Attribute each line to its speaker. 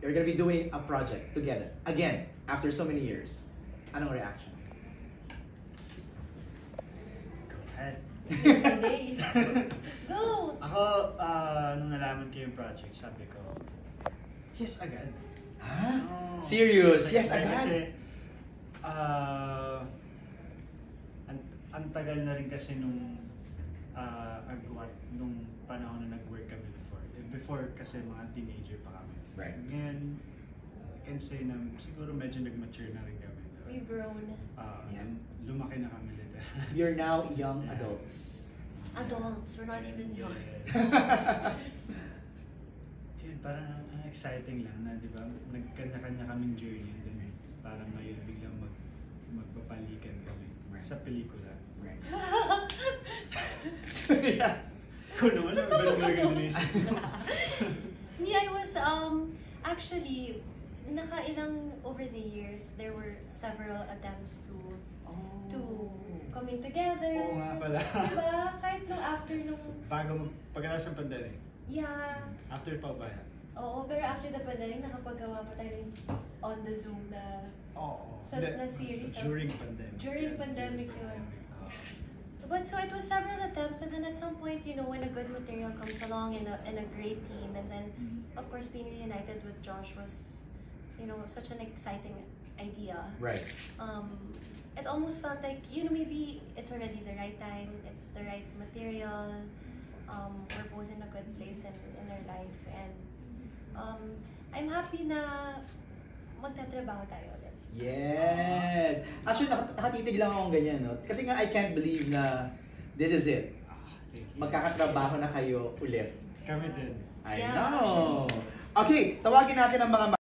Speaker 1: you're gonna be doing a project together again after so many years. Anong reaction?
Speaker 2: Go ahead.
Speaker 3: Hindi. Go!
Speaker 2: Ako, nung nalaman ko yung project, sabi ko, yes agad.
Speaker 1: Ha?
Speaker 2: Oh,
Speaker 1: Serious? Yes agad?
Speaker 2: Kasi, ang tagal na rin kasi nung agwat, nung panahon na nag-work kami before. Before kasi mga teenager pa kami.
Speaker 1: Right.
Speaker 2: Ngayon, I can say na siguro medyo nag-mature na rin kami.
Speaker 3: We've grown.
Speaker 1: Yeah.
Speaker 2: Lumaki na kami literal.
Speaker 1: You're now young adults.
Speaker 3: Adults, we're not even young.
Speaker 2: Yun, parang ang exciting lang na, di ba? Nagkanya-kanya kaming journey. Then parang ngayon biglang magpapalikan kami sa pelikula.
Speaker 1: Right.
Speaker 2: Kung naman, nagbalang
Speaker 3: Me, I was, actually, nakailang over the years, there were several attempts to coming together.
Speaker 2: Oo nga pala.
Speaker 3: Diba? Kahit nung after nung...
Speaker 2: Pagkatapos ng pandemic.
Speaker 3: Yeah.
Speaker 2: After pa ba yan?
Speaker 3: Oo, pero after the pandemic, nakapagawa pa tayo rin on the Zoom na
Speaker 2: Oo.
Speaker 3: na series.
Speaker 2: During pandemic.
Speaker 3: During pandemic yun. But so it was several attempts, and then at some point, you know, when a good material comes along and a great team, and then of course being reunited with Josh was, you know, such an exciting idea.
Speaker 1: Right.
Speaker 3: It almost felt like, you know, maybe it's already the right time, it's the right material. We're both in a good place in our life, and I'm happy na magtatrabaho tayo ulit.
Speaker 1: Yes! Actually, nakatitig lang akong ganyan, no? Kasi nga, I can't believe na this is it.
Speaker 2: Thank you.
Speaker 1: Magkakatrabaho na kayo ulit.
Speaker 2: Kami din.
Speaker 1: I
Speaker 3: Yeah,
Speaker 1: know! Okay, tawagin natin ang mga